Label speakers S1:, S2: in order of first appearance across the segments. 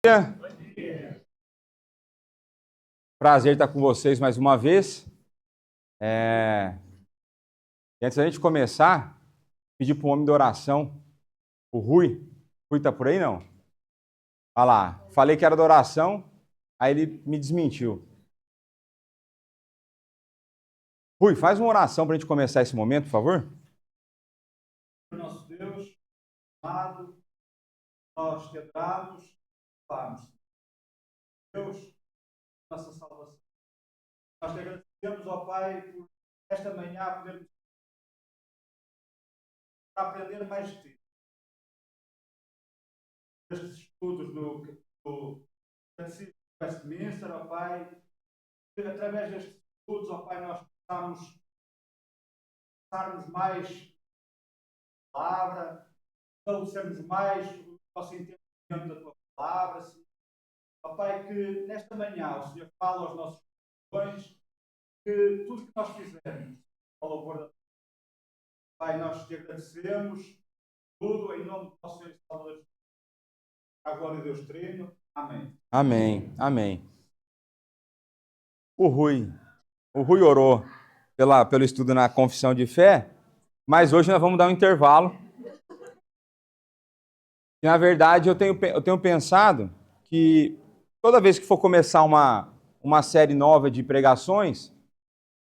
S1: Dia. Prazer estar com vocês mais uma vez. Antes da gente começar, pedir para o homem da oração, o Rui. Rui está por aí, não? Olha lá, falei que era da oração, aí ele me desmentiu. Rui, faz uma oração para a gente começar esse momento, por favor.
S2: Nosso Deus, amado, nós te adoramos, falamos. Deus, nossa salvação. Nós te agradecemos, ó Pai, por esta manhã podermos aprender mais de ti. Estes estudos do Westminster, ó Pai, através destes estudos, ó Pai, nós possamos passarmos mais a palavra, estabelecermos mais o nosso entendimento da tua palavra, Senhor. Ó Pai, que nesta manhã o Senhor fala aos nossos corações, que tudo que nós fizermos ao louvor da Pai, nós te agradecemos tudo em nome do nosso Senhor e Salvador. A glória de Deus Trino. Amém.
S1: Amém, amém. O Rui orou pelo estudo na confissão de fé, mas hoje nós vamos dar um intervalo. E, na verdade, eu tenho pensado que toda vez que for começar uma série nova de pregações,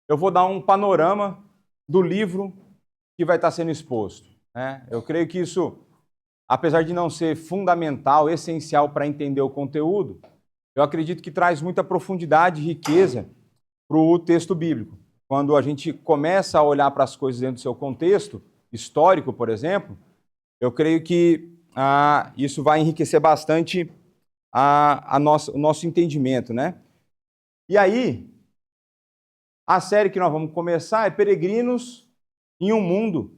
S1: eu vou dar um panorama do livro que vai estar sendo exposto, né? Eu creio que isso, apesar de não ser fundamental, essencial para entender o conteúdo, eu acredito que traz muita profundidade e riqueza para o texto bíblico. Quando a gente começa a olhar para as coisas dentro do seu contexto histórico, por exemplo, eu creio que isso vai enriquecer bastante o nosso entendimento, né? E aí, a série que nós vamos começar é Peregrinos em um Mundo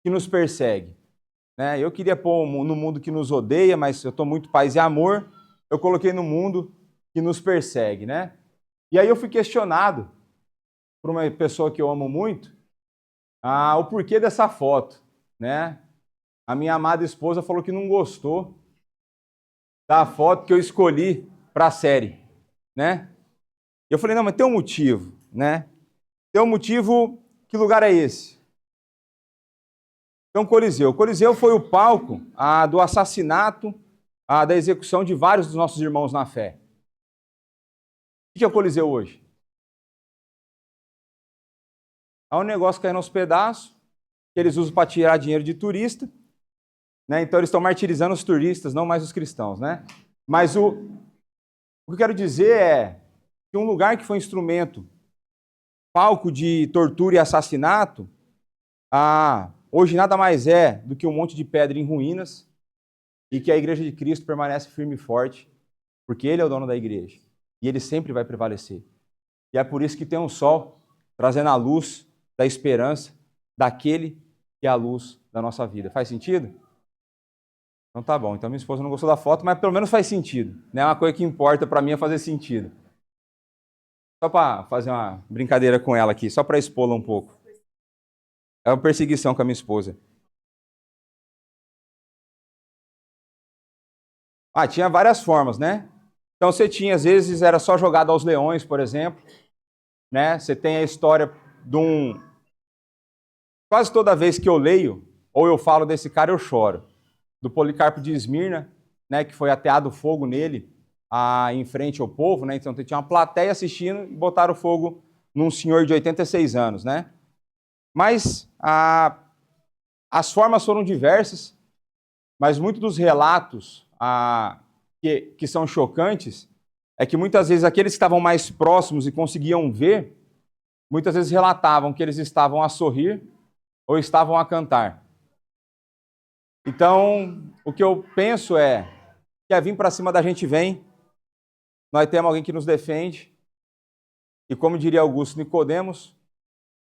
S1: que Nos Persegue. Né? Eu queria pôr no mundo que nos odeia, mas eu estou muito paz e amor, eu coloquei no mundo que nos persegue, né? E aí eu fui questionado por uma pessoa que eu amo muito, o porquê dessa foto, né? A minha amada esposa falou que não gostou da foto que eu escolhi para a série, né? Eu falei, não, mas tem um motivo, né? Tem um motivo, que lugar é esse? Então, Coliseu. O Coliseu foi o palco do assassinato, da execução de vários dos nossos irmãos na fé. O que é o Coliseu hoje? É um negócio caindo aos pedaços, que eles usam para tirar dinheiro de turista, né? Então eles estão martirizando os turistas, não mais os cristãos, né? Mas o que eu quero dizer é que um lugar que foi instrumento, palco de tortura e assassinato, hoje nada mais é do que um monte de pedra em ruínas e que a Igreja de Cristo permanece firme e forte, porque Ele é o dono da igreja e Ele sempre vai prevalecer. E é por isso que tem um sol trazendo a luz da esperança daquele que é a luz da nossa vida. Faz sentido? Então tá bom. Então minha esposa não gostou da foto, mas pelo menos faz sentido. Né? Uma coisa que importa para mim é fazer sentido. Só para fazer uma brincadeira com ela aqui, só para expô-la um pouco. É uma perseguição com a minha esposa. Tinha várias formas, né? Então você tinha, às vezes, era só jogado aos leões, por exemplo. Né? Você tem a história de Quase toda vez que eu leio, ou eu falo desse cara, eu choro. Do Policarpo de Esmirna, né, que foi ateado fogo nele, em frente ao povo, né? Então tinha uma plateia assistindo e botaram fogo num senhor de 86 anos, né? Mas as formas foram diversas, mas muitos dos relatos que são chocantes é que muitas vezes aqueles que estavam mais próximos e conseguiam ver, muitas vezes relatavam que eles estavam a sorrir ou estavam a cantar. Então, o que eu penso é que vir para cima da gente vem, nós temos alguém que nos defende, e como diria Augusto Nicodemos,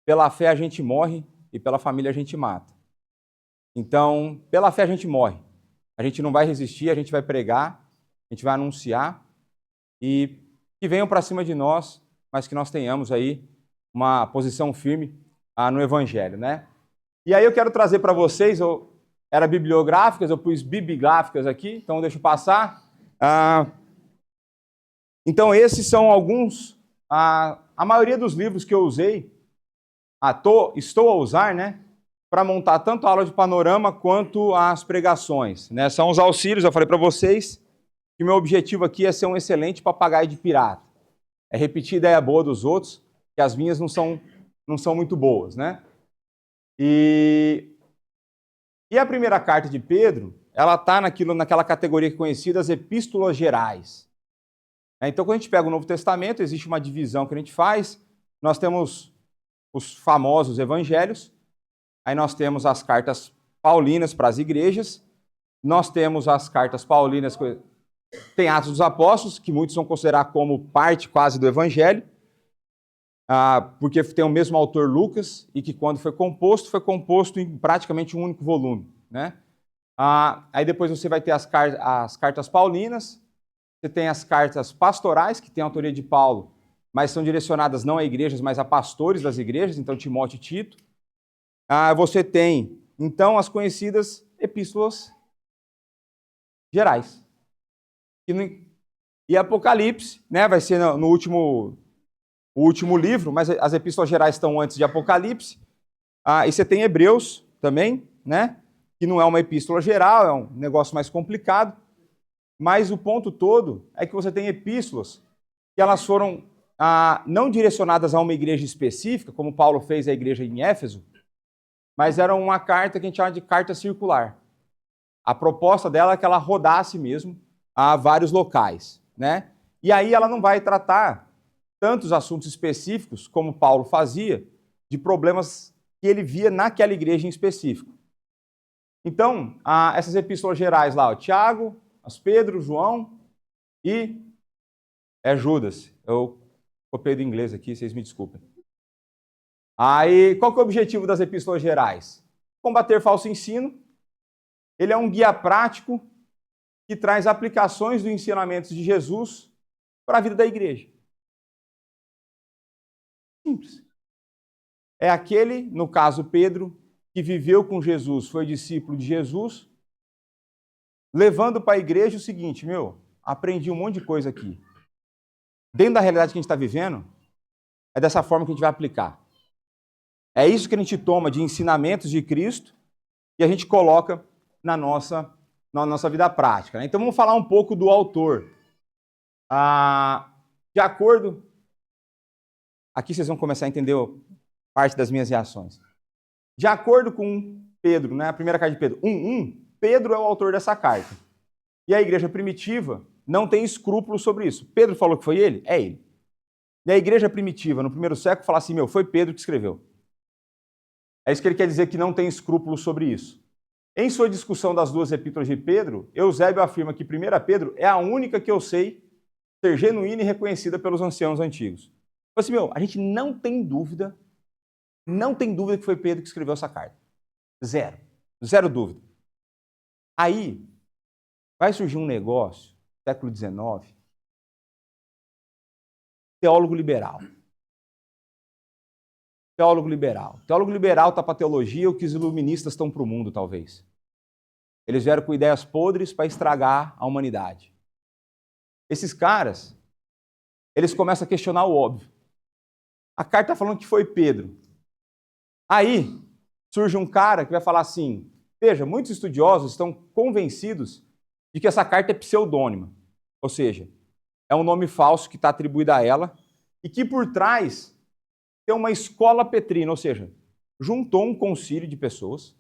S1: pela fé a gente morre e pela família a gente mata. Então, pela fé a gente morre. A gente não vai resistir, a gente vai pregar, a gente vai anunciar, e que venham para cima de nós, mas que nós tenhamos aí uma posição firme no Evangelho, né? E aí eu quero trazer para vocês, era bibliográficas, eu pus bibigráficas aqui, então deixa eu passar. Então, esses são alguns, a maioria dos livros que eu usei, estou a usar, né, para montar tanto a aula de panorama quanto as pregações, né? São os auxílios, eu falei para vocês que o meu objetivo aqui é ser um excelente papagaio de pirata. É repetir ideia boa dos outros, que as minhas não são muito boas, né? E a primeira carta de Pedro, ela está naquela categoria conhecida, as epístolas gerais. Então, quando a gente pega o Novo Testamento, existe uma divisão que a gente faz. Nós temos os famosos evangelhos, aí nós temos as cartas paulinas para as igrejas, nós temos as cartas paulinas, tem Atos dos Apóstolos, que muitos vão considerar como parte quase do evangelho, porque tem o mesmo autor Lucas, e que quando foi composto em praticamente um único volume, né? Aí depois você vai ter as cartas paulinas, você tem as cartas pastorais, que tem a autoria de Paulo, mas são direcionadas não a igrejas, mas a pastores das igrejas, então Timóteo e Tito. Você tem, então, as conhecidas epístolas gerais. E Apocalipse, né, vai ser no último livro, mas as epístolas gerais estão antes de Apocalipse. E você tem Hebreus também, né, que não é uma epístola geral, é um negócio mais complicado. Mas o ponto todo é que você tem epístolas que elas foram não direcionadas a uma igreja específica, como Paulo fez à igreja em Éfeso, mas era uma carta que a gente chama de carta circular. A proposta dela é que ela rodasse mesmo a vários locais, né? E aí ela não vai tratar tantos assuntos específicos, como Paulo fazia, de problemas que ele via naquela igreja em específico. Então, essas epístolas gerais lá, Tiago, Pedro, João e Judas. Eu copiei do inglês aqui, vocês me desculpem. Aí, qual que é o objetivo das epístolas gerais? Combater falso ensino. Ele é um guia prático que traz aplicações dos ensinamentos de Jesus para a vida da igreja. Simples. É aquele, no caso Pedro, que viveu com Jesus, foi discípulo de Jesus, levando para a igreja o seguinte, aprendi um monte de coisa aqui. Dentro da realidade que a gente está vivendo, é dessa forma que a gente vai aplicar. É isso que a gente toma de ensinamentos de Cristo e a gente coloca na nossa vida prática, né? Então vamos falar um pouco do autor. De acordo... Aqui vocês vão começar a entender parte das minhas reações. De acordo com Pedro, né, a primeira carta de Pedro 1:1, Pedro é o autor dessa carta. E a igreja primitiva não tem escrúpulos sobre isso. Pedro falou que foi ele? É ele. E a igreja primitiva, no primeiro século, fala assim, foi Pedro que escreveu. É isso que ele quer dizer, que não tem escrúpulos sobre isso. Em sua discussão das duas epístolas de Pedro, Eusébio afirma que 1 Pedro é a única que eu sei ser genuína e reconhecida pelos anciãos antigos. Então, assim, a gente não tem dúvida que foi Pedro que escreveu essa carta. Zero dúvida. Aí, vai surgir um negócio, século XIX, teólogo liberal. Teólogo liberal está para a teologia o que os iluministas estão para o mundo, talvez. Eles vieram com ideias podres para estragar a humanidade. Esses caras, eles começam a questionar o óbvio. A carta está falando que foi Pedro. Aí, surge um cara que vai falar assim, veja, muitos estudiosos estão convencidos de que essa carta é pseudônima. Ou seja, é um nome falso que está atribuído a ela e que por trás tem uma escola petrina, ou seja, juntou um concílio de pessoas.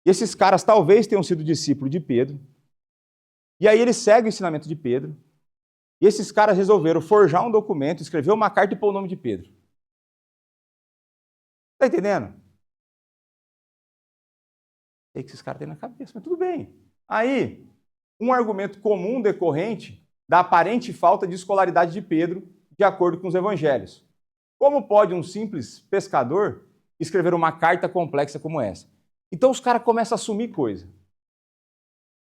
S1: E esses caras talvez tenham sido discípulos de Pedro. E aí eles seguem o ensinamento de Pedro. E esses caras resolveram forjar um documento, escrever uma carta e pôr o nome de Pedro. Está entendendo? É que esses caras têm na cabeça, mas tudo bem. Aí, um argumento comum decorrente da aparente falta de escolaridade de Pedro, de acordo com os evangelhos. Como pode um simples pescador escrever uma carta complexa como essa? Então os caras começam a assumir coisa.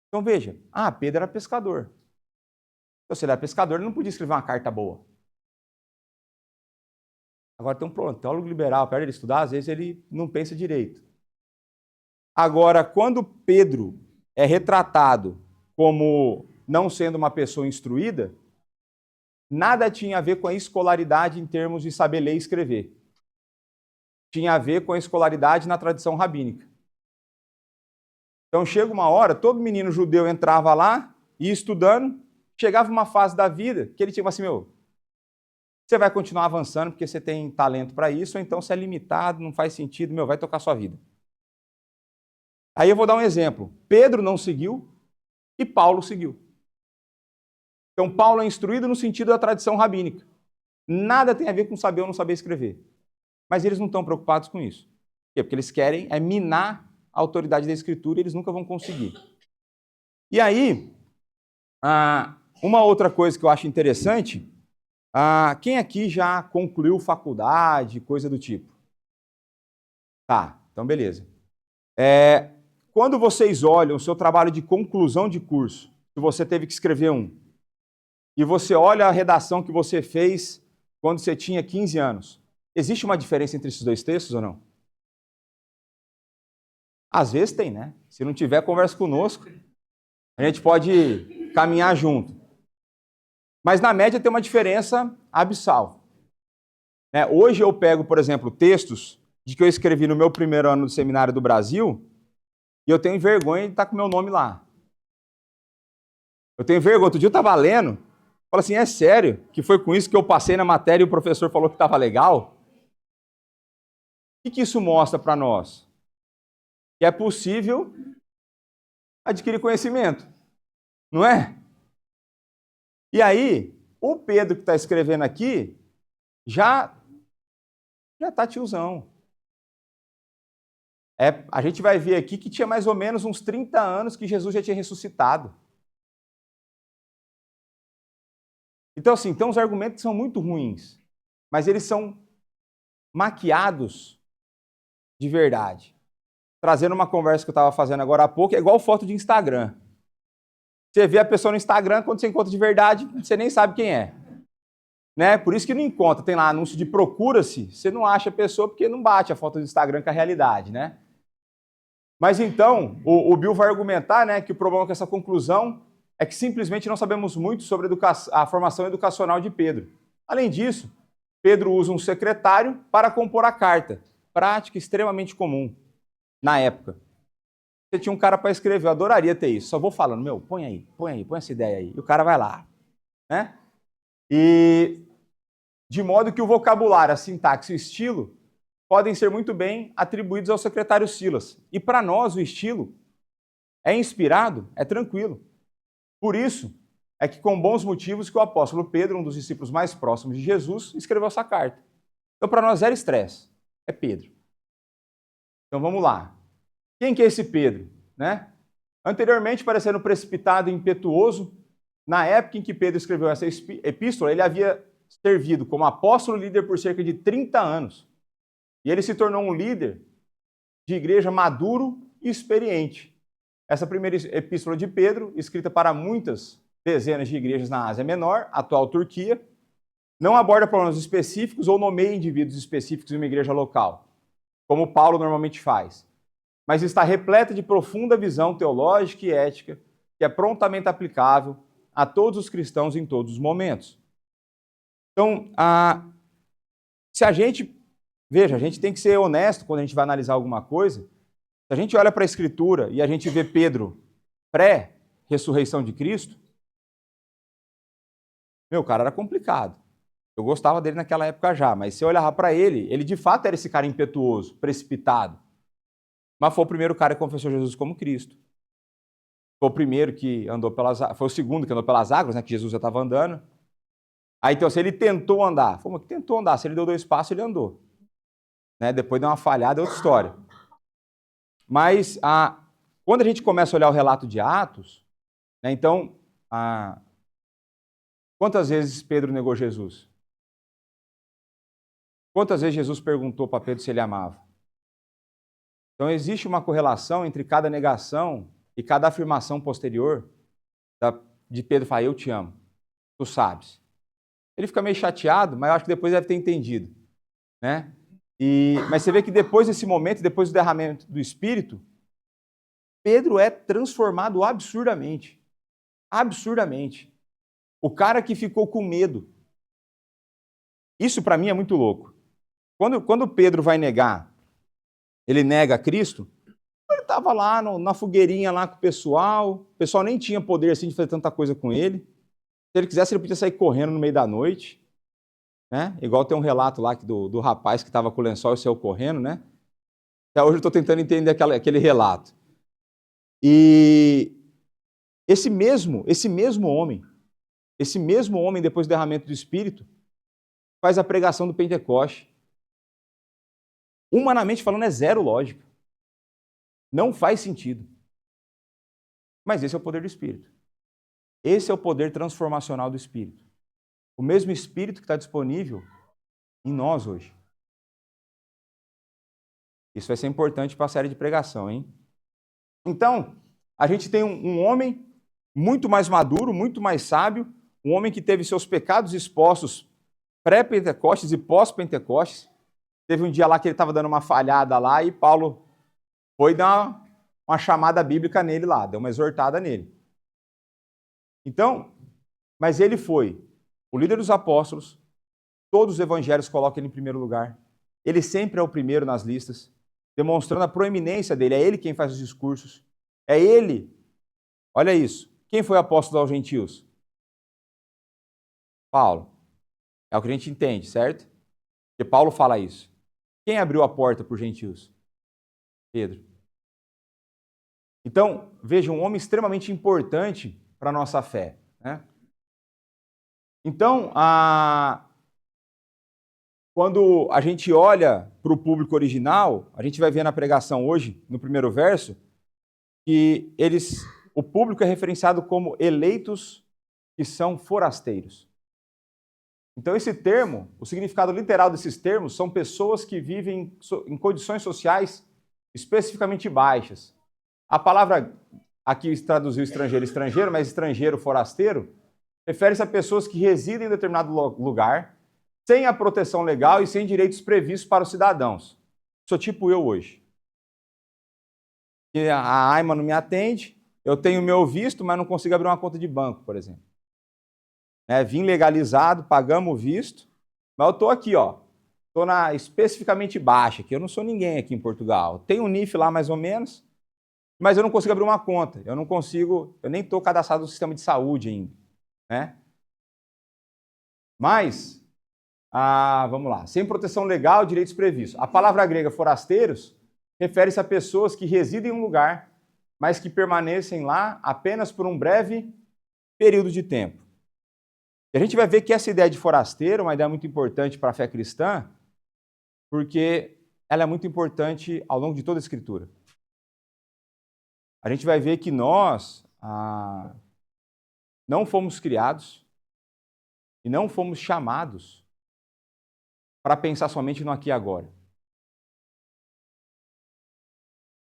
S1: Então veja, Pedro era pescador. Então, se ele era pescador, ele não podia escrever uma carta boa. Agora tem um problema, teólogo liberal, para ele estudar, às vezes ele não pensa direito. Agora, quando Pedro é retratado como não sendo uma pessoa instruída, nada tinha a ver com a escolaridade em termos de saber ler e escrever. Tinha a ver com a escolaridade na tradição rabínica. Então chega uma hora, todo menino judeu entrava lá, ia estudando, chegava uma fase da vida que ele tinha assim, você vai continuar avançando porque você tem talento para isso, ou então você é limitado, não faz sentido, vai tocar sua vida. Aí eu vou dar um exemplo. Pedro não seguiu e Paulo seguiu. Então Paulo é instruído no sentido da tradição rabínica. Nada tem a ver com saber ou não saber escrever. Mas eles não estão preocupados com isso. Por quê? Porque eles querem minar a autoridade da escritura e eles nunca vão conseguir. E aí, uma outra coisa que eu acho interessante, quem aqui já concluiu faculdade, coisa do tipo? Tá, então beleza. Quando vocês olham o seu trabalho de conclusão de curso, se você teve que escrever e você olha a redação que você fez quando você tinha 15 anos, existe uma diferença entre esses dois textos ou não? Às vezes tem, né? Se não tiver, conversa conosco. A gente pode caminhar junto. Mas na média tem uma diferença abissal. Hoje eu pego, por exemplo, textos de que eu escrevi no meu primeiro ano do Seminário do Brasil e eu tenho vergonha de estar com o meu nome lá. Eu tenho vergonha. Outro dia eu estava lendo, falo assim, é sério que foi com isso que eu passei na matéria e o professor falou que estava legal? O que isso mostra para nós? Que é possível adquirir conhecimento, não é? E aí, o Pedro que está escrevendo aqui, já está tiozão. A gente vai ver aqui que tinha mais ou menos uns 30 anos que Jesus já tinha ressuscitado. Então, assim, tem uns argumentos que são muito ruins, mas eles são maquiados de verdade. Trazendo uma conversa que eu estava fazendo agora há pouco, é igual foto de Instagram. Você vê a pessoa no Instagram, quando você encontra de verdade, você nem sabe quem é. Por isso que não encontra, tem lá anúncio de procura-se, você não acha a pessoa porque não bate a foto do Instagram com a realidade, né? Mas então, o Bill vai argumentar, que o problema com essa conclusão é que simplesmente não sabemos muito sobre a formação educacional de Pedro. Além disso, Pedro usa um secretário para compor a carta, prática extremamente comum na época. Você tinha um cara para escrever, eu adoraria ter isso, só vou falando, põe essa ideia aí, e o cara vai lá, né? E de modo que o vocabulário, a sintaxe e o estilo podem ser muito bem atribuídos ao secretário Silas. E para nós o estilo é inspirado, é tranquilo. Por isso é que com bons motivos que o apóstolo Pedro, um dos discípulos mais próximos de Jesus, escreveu essa carta. Então para nós zero estresse, é Pedro. Então vamos lá. Quem que é esse Pedro? Anteriormente, parecendo precipitado e impetuoso, na época em que Pedro escreveu essa epístola, ele havia servido como apóstolo líder por cerca de 30 anos. E ele se tornou um líder de igreja maduro e experiente. Essa primeira epístola de Pedro, escrita para muitas dezenas de igrejas na Ásia Menor, atual Turquia, não aborda problemas específicos ou nomeia indivíduos específicos em uma igreja local, como Paulo normalmente faz, mas está repleta de profunda visão teológica e ética que é prontamente aplicável a todos os cristãos em todos os momentos. Então, se a gente tem que ser honesto quando a gente vai analisar alguma coisa. Se a gente olha para a Escritura e a gente vê Pedro pré-ressurreição de Cristo, o cara era complicado. Eu gostava dele naquela época já, mas se eu olhava para ele de fato era esse cara impetuoso, precipitado. Mas foi o primeiro cara que confessou Jesus como Cristo. Foi o primeiro que andou foi o segundo que andou pelas águas, que Jesus já estava andando. Aí então, se ele tentou andar, se ele deu 2 passos, ele andou. Depois deu uma falhada, é outra história. Mas quando a gente começa a olhar o relato de Atos, então, quantas vezes Pedro negou Jesus? Quantas vezes Jesus perguntou para Pedro se ele amava? Então, existe uma correlação entre cada negação e cada afirmação posterior de Pedro falar, eu te amo, tu sabes. Ele fica meio chateado, mas eu acho que depois deve ter entendido. Mas você vê que depois desse momento, depois do derramamento do Espírito, Pedro é transformado absurdamente. Absurdamente. O cara que ficou com medo. Isso para mim é muito louco. Quando Pedro vai negar, ele nega Cristo, ele estava lá na fogueirinha lá com o pessoal nem tinha poder assim de fazer tanta coisa com ele. Se ele quisesse, ele podia sair correndo no meio da noite, né? Igual tem um relato lá do rapaz que estava com o lençol e saiu correndo, né? Até hoje eu estou tentando entender aquele relato. E esse mesmo homem, depois do derramamento do Espírito, faz a pregação do Pentecoste. Humanamente falando, é zero lógica. Não faz sentido. Mas esse é o poder do Espírito. Esse é o poder transformacional do Espírito. O mesmo Espírito que está disponível em nós hoje. Isso vai ser importante para a série de pregação, hein? Então, a gente tem um homem muito mais maduro, muito mais sábio, um homem que teve seus pecados expostos pré-Pentecostes e pós-Pentecostes. Teve um dia lá que ele estava dando uma falhada lá e Paulo foi dar uma chamada bíblica nele lá, deu uma exortada nele. Então, mas ele foi o líder dos apóstolos, todos os evangelhos colocam ele em primeiro lugar. Ele sempre é o primeiro nas listas, demonstrando a proeminência dele. É ele quem faz os discursos. É ele. Olha isso. Quem foi apóstolo aos gentios? Paulo. É o que a gente entende, certo? Porque Paulo fala isso. Quem abriu a porta para os gentios? Pedro. Então, veja, um homem extremamente importante para a nossa fé, né? Então, quando a gente olha para o público original, a gente vai ver na pregação hoje, no primeiro verso, que o público é referenciado como eleitos que são forasteiros. Então, esse termo, o significado literal desses termos são pessoas que vivem em condições sociais especificamente baixas. A palavra aqui traduziu estrangeiro, mas estrangeiro, forasteiro, refere-se a pessoas que residem em determinado lugar, sem a proteção legal e sem direitos previstos para os cidadãos. Sou tipo eu hoje. A AIMA não me atende, eu tenho meu visto, mas não consigo abrir uma conta de banco, por exemplo. Vim legalizado, pagamos o visto, mas eu estou aqui, ó. Estou na especificamente baixa, que eu não sou ninguém aqui em Portugal. Tenho um NIF lá mais ou menos, mas eu não consigo abrir uma conta. Eu nem estou cadastrado no sistema de saúde ainda, né? Mas, vamos lá, sem proteção legal, direitos previstos. A palavra grega forasteiros refere-se a pessoas que residem em um lugar, mas que permanecem lá apenas por um breve período de tempo. E a gente vai ver que essa ideia de forasteiro é uma ideia muito importante para a fé cristã, porque ela é muito importante ao longo de toda a Escritura. A gente vai ver que nós não fomos criados e não fomos chamados para pensar somente no aqui e agora.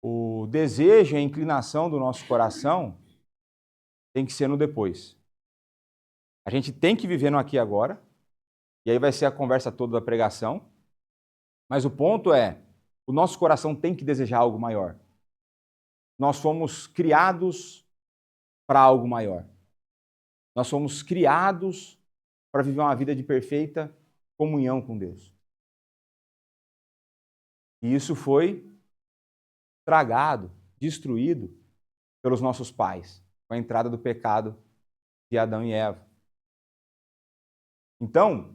S1: O desejo e a inclinação do nosso coração tem que ser no depois. A gente tem que viver no aqui e agora, e aí vai ser a conversa toda da pregação, mas o ponto é, o nosso coração tem que desejar algo maior. Nós fomos criados para algo maior. Nós fomos criados para viver uma vida de perfeita comunhão com Deus. E isso foi estragado, destruído pelos nossos pais, com a entrada do pecado de Adão e Eva. Então,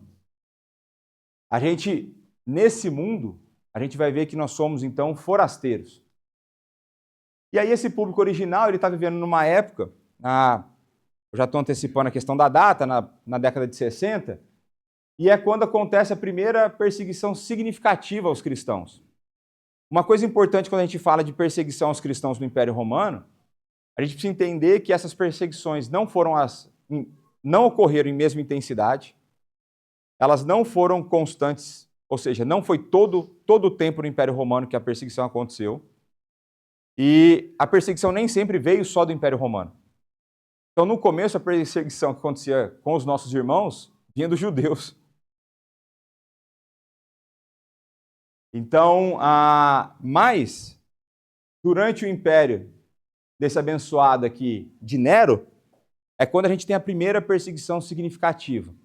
S1: nesse mundo, a gente vai ver que nós somos, então, forasteiros. E aí esse público original, ele está vivendo numa época, eu já estou antecipando a questão da data, na década de 60, e é quando acontece a primeira perseguição significativa aos cristãos. Uma coisa importante quando a gente fala de perseguição aos cristãos no Império Romano, a gente precisa entender que essas perseguições não ocorreram em mesma intensidade, elas não foram constantes, ou seja, não foi todo o tempo no Império Romano que a perseguição aconteceu, e a perseguição nem sempre veio só do Império Romano. Então, no começo, a perseguição que acontecia com os nossos irmãos vinha dos judeus. Então, mas, durante o império desse abençoado aqui de Nero, é quando a gente tem a primeira perseguição significativa.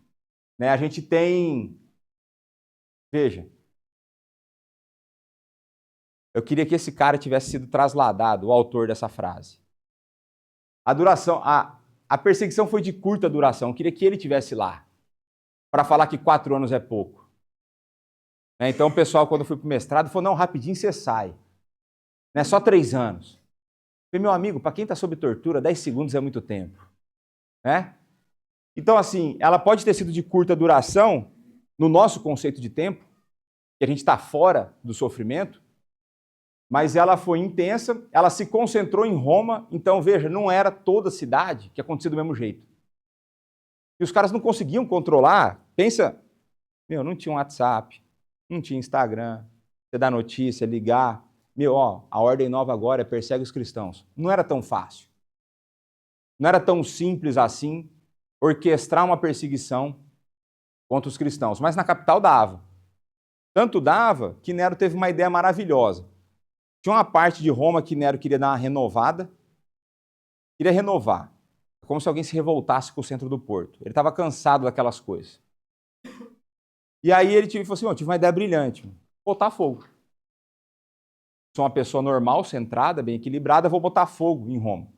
S1: Né? A gente tem... Veja, eu queria que esse cara tivesse sido trasladado, o autor dessa frase. A perseguição foi de curta duração, eu queria que ele tivesse lá, para falar que 4 anos é pouco. Então o pessoal, quando eu fui para o mestrado, falou, não, rapidinho você sai. Né? Só 3 anos. Falei, meu amigo, para quem está sob tortura, 10 segundos é muito tempo. Né? Então, assim, ela pode ter sido de curta duração, no nosso conceito de tempo, que a gente está fora do sofrimento, mas ela foi intensa, ela se concentrou em Roma, então, veja, não era toda a cidade que acontecia do mesmo jeito. E os caras não conseguiam controlar, pensa, não tinha um WhatsApp, não tinha Instagram, você dá notícia, ligar, a ordem nova agora é persegue os cristãos. Não era tão fácil. Não era tão simples assim orquestrar uma perseguição contra os cristãos, mas na capital dava. Tanto dava que Nero teve uma ideia maravilhosa. Tinha uma parte de Roma que Nero queria dar uma renovada, queria renovar, como se alguém se revoltasse com o centro do porto. Ele estava cansado daquelas coisas. E aí ele falou assim, eu tive uma ideia brilhante, botar fogo. Sou uma pessoa normal, centrada, bem equilibrada, vou botar fogo em Roma.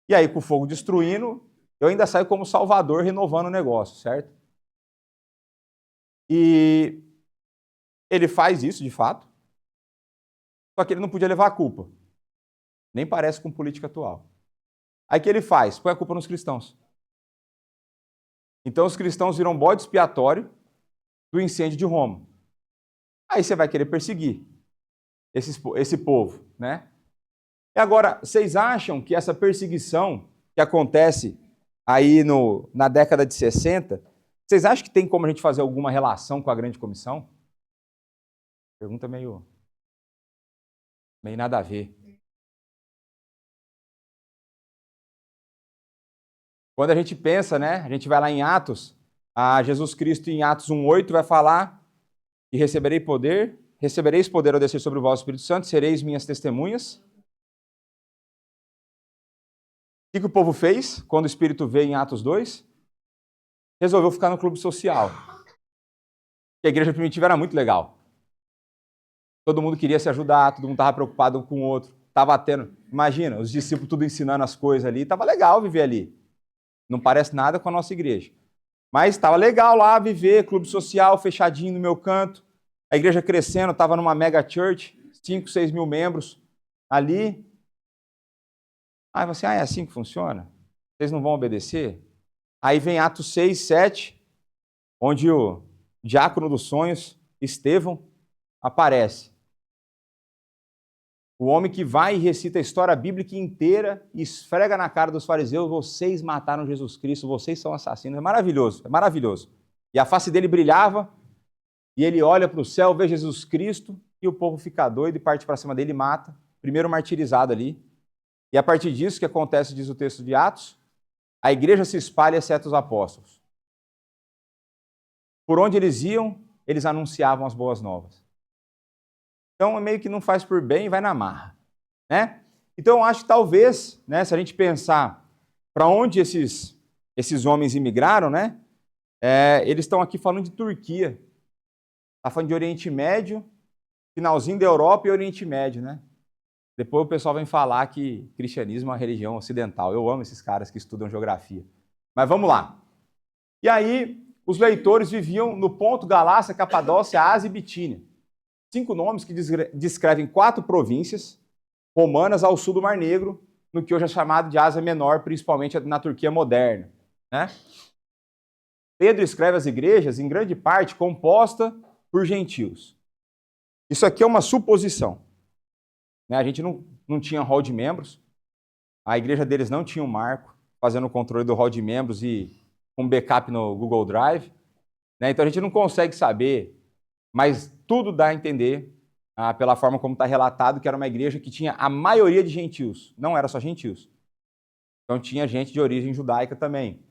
S1: E aí, com o fogo destruindo, eu ainda saio como salvador renovando o negócio, certo? E ele faz isso, de fato, só que ele não podia levar a culpa. Nem parece com política atual. Aí o que ele faz? Põe a culpa nos cristãos. Então os cristãos viram bode expiatório do incêndio de Roma. Aí você vai querer perseguir esse povo, né? E agora, vocês acham que essa perseguição que acontece aí na década de 60, vocês acham que tem como a gente fazer alguma relação com a Grande Comissão? Pergunta meio nada a ver. Quando a gente pensa, né, a gente vai lá em Atos, Jesus Cristo em Atos 1:8 vai falar que recebereis poder ao descer sobre o vosso Espírito Santo, sereis minhas testemunhas. O que o povo fez quando o Espírito veio em Atos 2? Resolveu ficar no clube social. A igreja primitiva era muito legal. Todo mundo queria se ajudar, todo mundo estava preocupado um com o outro. Estava tendo, imagina, os discípulos tudo ensinando as coisas ali. Estava legal viver ali. Não parece nada com a nossa igreja. Mas estava legal lá viver, clube social, fechadinho no meu canto. A igreja crescendo, estava numa mega church, 5, 6 mil membros ali. Aí você, é assim que funciona? Vocês não vão obedecer? Aí vem Atos 6, 7, onde o diácono dos sonhos, Estevão, aparece. O homem que vai e recita a história bíblica inteira e esfrega na cara dos fariseus, vocês mataram Jesus Cristo, vocês são assassinos. É maravilhoso, é maravilhoso. E a face dele brilhava, e ele olha para o céu, vê Jesus Cristo, e o povo fica doido e parte para cima dele e mata. Primeiro martirizado ali. E a partir disso, que acontece, diz o texto de Atos, a igreja se espalha, exceto os apóstolos. Por onde eles iam, eles anunciavam as boas novas. Então, meio que não faz por bem e vai na marra. Né? Então, eu acho que talvez, né, se a gente pensar para onde esses homens imigraram, né, eles estão aqui falando de Turquia. Está falando de Oriente Médio, finalzinho da Europa e Oriente Médio. Né? Depois o pessoal vem falar que cristianismo é uma religião ocidental. Eu amo esses caras que estudam geografia. Mas vamos lá. E aí, os leitores viviam no ponto Galácia, Capadócia, Ásia e Bitínia. 5 nomes que descrevem 4 províncias romanas ao sul do Mar Negro, no que hoje é chamado de Ásia Menor, principalmente na Turquia moderna. Né? Pedro escreve as igrejas, em grande parte, composta por gentios. Isso aqui é uma suposição. Né? A gente não tinha hall de membros, a igreja deles não tinha um marco, fazendo o controle do hall de membros e um backup no Google Drive. Né? Então a gente não consegue saber, mas tudo dá a entender, pela forma como está relatado, que era uma igreja que tinha a maioria de gentios, não era só gentios. Então tinha gente de origem judaica também.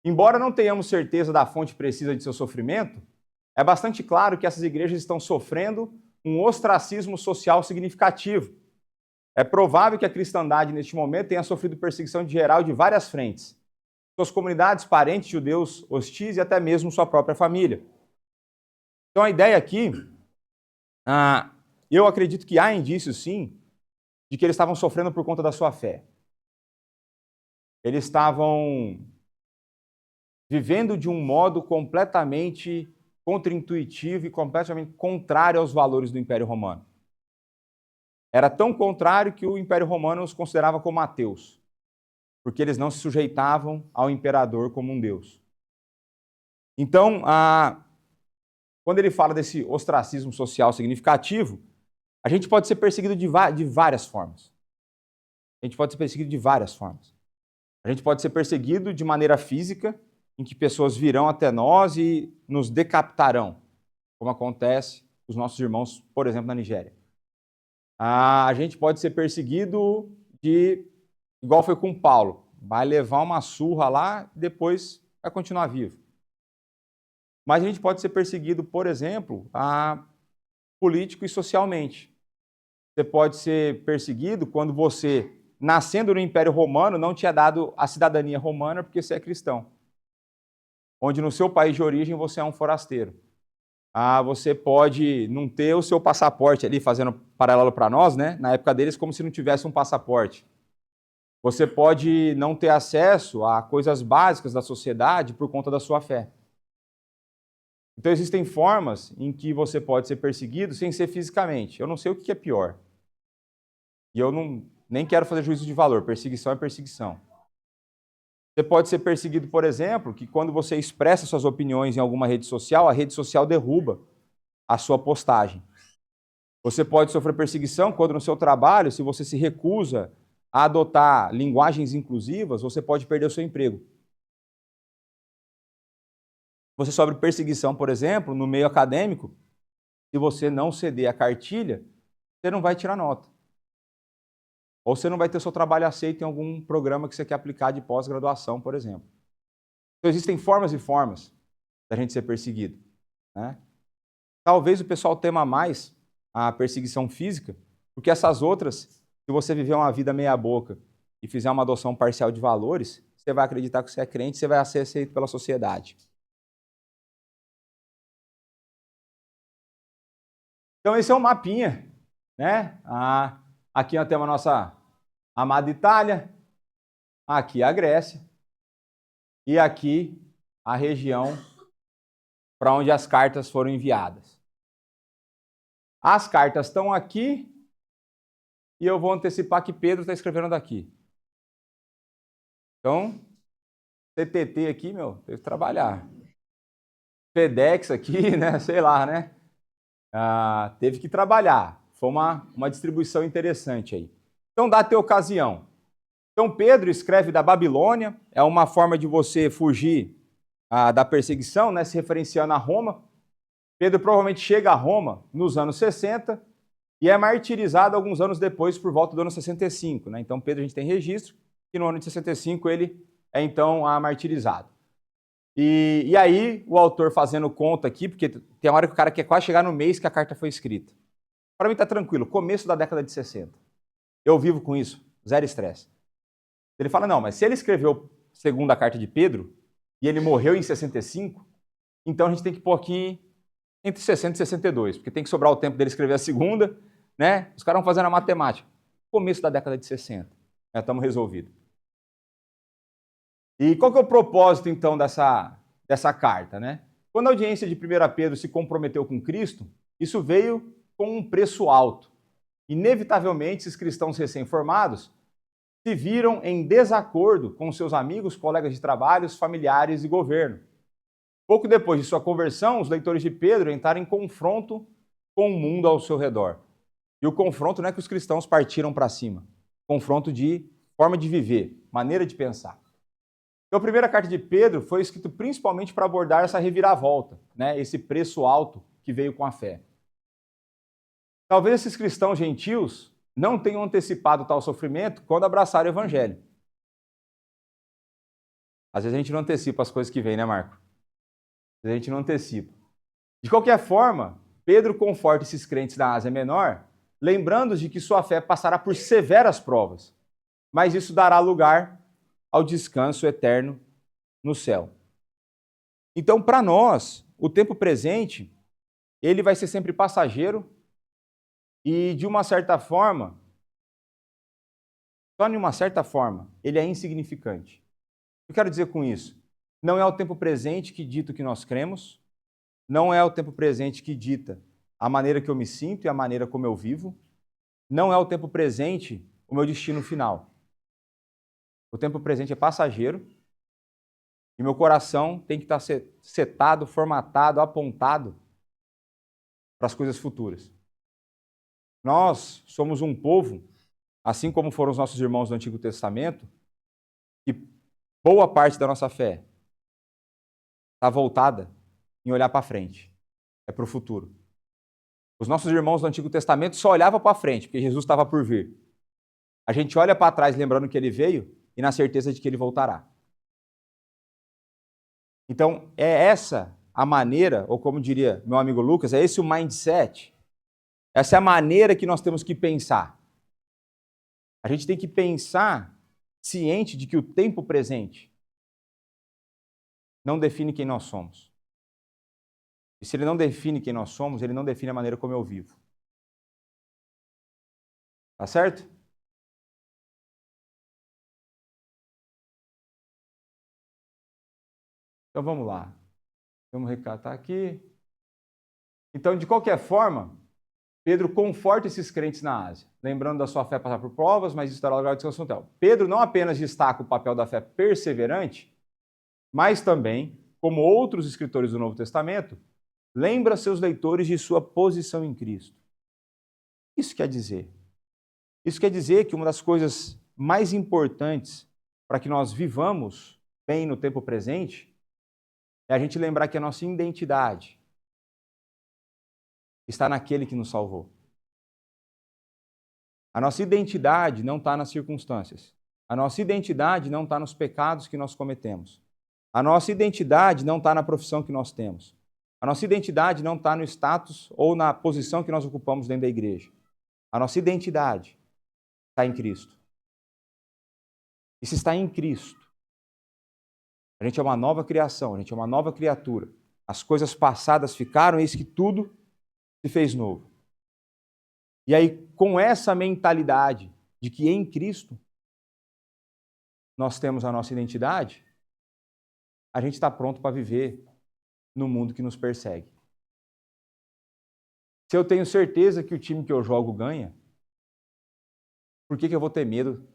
S1: Embora não tenhamos certeza da fonte precisa de seu sofrimento, é bastante claro que essas igrejas estão sofrendo um ostracismo social significativo. É provável que a cristandade, neste momento, tenha sofrido perseguição de geral de várias frentes. Suas comunidades, parentes, judeus hostis e até mesmo sua própria família. Então a ideia aqui, eu acredito que há indícios, sim, de que eles estavam sofrendo por conta da sua fé. Eles estavam vivendo de um modo completamente contraintuitivo e completamente contrário aos valores do Império Romano. Era tão contrário que o Império Romano os considerava como ateus, porque eles não se sujeitavam ao imperador como um deus. Então, quando ele fala desse ostracismo social significativo, a gente pode ser perseguido de várias formas. A gente pode ser perseguido de várias formas. A gente pode ser perseguido de maneira física, em que pessoas virão até nós e nos decapitarão, como acontece com os nossos irmãos, por exemplo, na Nigéria. A gente pode ser perseguido igual foi com Paulo, vai levar uma surra lá e depois vai continuar vivo. Mas a gente pode ser perseguido, por exemplo, político e socialmente. Você pode ser perseguido quando você, nascendo no Império Romano, não tinha dado a cidadania romana porque você é cristão. Onde no seu país de origem você é um forasteiro. Você pode não ter o seu passaporte ali, fazendo paralelo para nós, né? Na época deles, como se não tivesse um passaporte. Você pode não ter acesso a coisas básicas da sociedade por conta da sua fé. Então existem formas em que você pode ser perseguido sem ser fisicamente. Eu não sei o que é pior. E eu nem quero fazer juízo de valor. Perseguição é perseguição. Você pode ser perseguido, por exemplo, que quando você expressa suas opiniões em alguma rede social, a rede social derruba a sua postagem. Você pode sofrer perseguição quando no seu trabalho, se você se recusa a adotar linguagens inclusivas, você pode perder o seu emprego. Você sofre perseguição, por exemplo, no meio acadêmico, se você não ceder a cartilha, você não vai tirar nota. Ou você não vai ter seu trabalho aceito em algum programa que você quer aplicar de pós-graduação, por exemplo. Então existem formas e formas da gente ser perseguido, né? Talvez o pessoal tema mais a perseguição física, porque essas outras, se você viver uma vida meia boca e fizer uma adoção parcial de valores, você vai acreditar que você é crente, você vai ser aceito pela sociedade. Então esse é um mapinha, né? Aqui nós temos a nossa amada Itália, aqui a Grécia e aqui a região para onde as cartas foram enviadas. As cartas estão aqui e eu vou antecipar que Pedro está escrevendo daqui. Então, CTT aqui, teve que trabalhar. FedEx aqui, né? Sei lá, né? Teve que trabalhar. Foi uma distribuição interessante aí. Então, data e ocasião. Então, Pedro escreve da Babilônia, é uma forma de você fugir da perseguição, né? Se referenciando a Roma. Pedro provavelmente chega a Roma nos anos 60 e é martirizado alguns anos depois, por volta do ano 65. Né? Então, Pedro, a gente tem registro que no ano de 65 ele é então martirizado. E aí, o autor fazendo conta aqui, porque tem uma hora que o cara quer quase chegar no mês que a carta foi escrita. Para mim está tranquilo, começo da década de 60. Eu vivo com isso, zero estresse. Ele fala, não, mas se ele escreveu segundo a carta de Pedro e ele morreu em 65, então a gente tem que pôr aqui entre 60 e 62, porque tem que sobrar o tempo dele escrever a segunda, né? Os caras vão fazendo a matemática. Começo da década de 60. Já estamos resolvidos. E qual que é o propósito, então, dessa carta, né? Quando a audiência de 1 Pedro se comprometeu com Cristo, isso veio com um preço alto. Inevitavelmente, esses cristãos recém-formados se viram em desacordo com seus amigos, colegas de trabalho, familiares e governo. Pouco depois de sua conversão, os leitores de Pedro entraram em confronto com o mundo ao seu redor. E o confronto não é que os cristãos partiram para cima. Confronto de forma de viver, maneira de pensar. Então, a primeira carta de Pedro foi escrita principalmente para abordar essa reviravolta, né? Esse preço alto que veio com a fé. Talvez esses cristãos gentios não tenham antecipado tal sofrimento quando abraçaram o evangelho. Às vezes a gente não antecipa as coisas que vêm, né, Marco? A gente não antecipa. De qualquer forma, Pedro conforta esses crentes da Ásia Menor, lembrando de que sua fé passará por severas provas, mas isso dará lugar ao descanso eterno no céu. Então, para nós, o tempo presente, ele vai ser sempre passageiro e, de uma certa forma, só de uma certa forma, ele é insignificante. O que eu quero dizer com isso? Não é o tempo presente que dita o que nós cremos, não é o tempo presente que dita a maneira que eu me sinto e a maneira como eu vivo, não é o tempo presente o meu destino final. O tempo presente é passageiro e meu coração tem que estar setado, formatado, apontado para as coisas futuras. Nós somos um povo, assim como foram os nossos irmãos do Antigo Testamento, que boa parte da nossa fé está voltada em olhar para frente, é para o futuro. Os nossos irmãos do Antigo Testamento só olhavam para frente, porque Jesus estava por vir. A gente olha para trás lembrando que ele veio e na certeza de que ele voltará. Então, é essa a maneira, ou como diria meu amigo Lucas, é esse o mindset. Essa é a maneira que nós temos que pensar. A gente tem que pensar ciente de que o tempo presente não define quem nós somos. E se ele não define quem nós somos, ele não define a maneira como eu vivo. Tá certo? Então vamos lá. Vamos recatar aqui. Então, de qualquer forma, Pedro conforta esses crentes na Ásia, lembrando da sua fé passar por provas, mas isso dará lugar ao descanso no céu. Pedro não apenas destaca o papel da fé perseverante, mas também, como outros escritores do Novo Testamento, lembra seus leitores de sua posição em Cristo. Isso quer dizer? Isso quer dizer que uma das coisas mais importantes para que nós vivamos bem no tempo presente é a gente lembrar que a nossa identidade está naquele que nos salvou. A nossa identidade não está nas circunstâncias. A nossa identidade não está nos pecados que nós cometemos. A nossa identidade não está na profissão que nós temos. A nossa identidade não está no status ou na posição que nós ocupamos dentro da igreja. A nossa identidade está em Cristo. E se está em Cristo, a gente é uma nova criação, a gente é uma nova criatura. As coisas passadas ficaram, eis que tudo se fez novo. E aí, com essa mentalidade de que em Cristo nós temos a nossa identidade, a gente está pronto para viver no mundo que nos persegue. Se eu tenho certeza que o time que eu jogo ganha, por que eu vou ter medo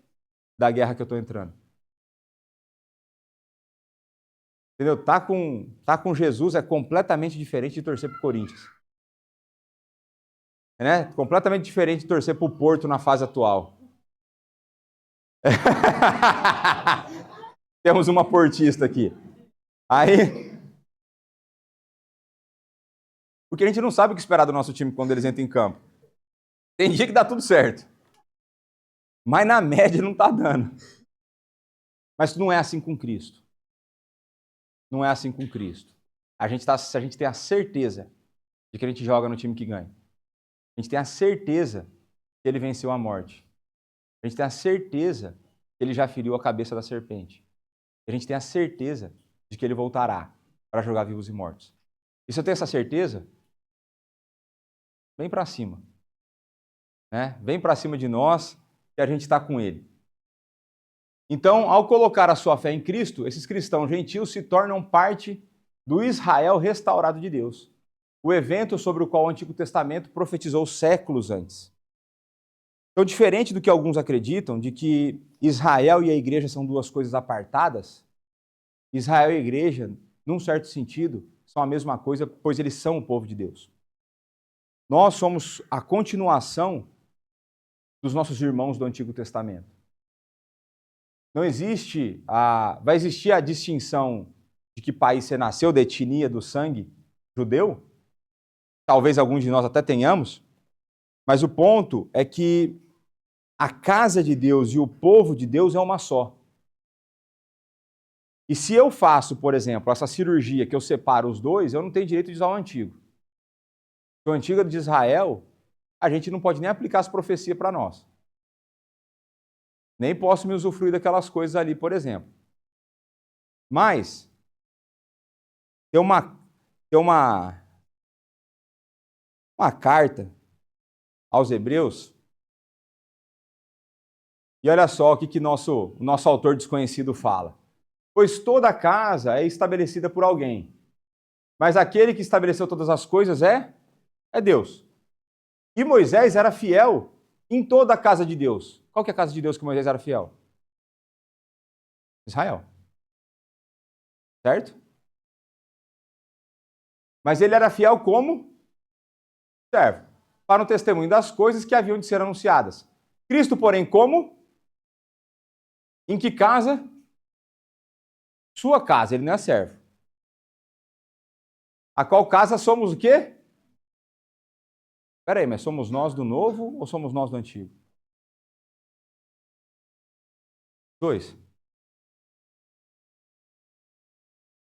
S1: da guerra que eu estou entrando? Entendeu? Tá com Jesus é completamente diferente de torcer para o Corinthians. Né? Completamente diferente de torcer para o Porto na fase atual. Temos uma portista aqui. Aí, porque a gente não sabe o que esperar do nosso time quando eles entram em campo. Tem dia que dá tudo certo. Mas na média não está dando. Mas não é assim com Cristo. Não é assim com Cristo. A gente tem a certeza de que a gente joga no time que ganha. A gente tem a certeza que ele venceu a morte. A gente tem a certeza que ele já feriu a cabeça da serpente. A gente tem a certeza de que ele voltará para julgar vivos e mortos. E se eu tenho essa certeza, vem para cima. Né? Vem para cima de nós que a gente está com ele. Então, ao colocar a sua fé em Cristo, esses cristãos gentios se tornam parte do Israel restaurado de Deus. O evento sobre o qual o Antigo Testamento profetizou séculos antes. Então, diferente do que alguns acreditam, de que Israel e a igreja são duas coisas apartadas, Israel e a igreja, num certo sentido, são a mesma coisa, pois eles são o povo de Deus. Nós somos a continuação dos nossos irmãos do Antigo Testamento. Não existe, vai existir a distinção de que país você nasceu, da etnia, do sangue judeu? Talvez alguns de nós até tenhamos, mas o ponto é que a casa de Deus e o povo de Deus é uma só. E se eu faço, por exemplo, essa cirurgia que eu separo os dois, eu não tenho direito de usar o antigo. O antigo é de Israel, a gente não pode nem aplicar as profecias para nós. Nem posso me usufruir daquelas coisas ali, por exemplo. Mas, tem uma carta aos Hebreus, e olha só o que o nosso autor desconhecido fala. Pois toda casa é estabelecida por alguém, mas aquele que estabeleceu todas as coisas é Deus. E Moisés era fiel em toda a casa de Deus. Qual que é a casa de Deus que Moisés era fiel? Israel. Certo? Mas ele era fiel como servo, para o testemunho das coisas que haviam de ser anunciadas. Cristo, porém, como? Em que casa? Sua casa, ele não é servo. A qual casa somos o quê? Espera aí, mas somos nós do novo ou somos nós do antigo? Dois.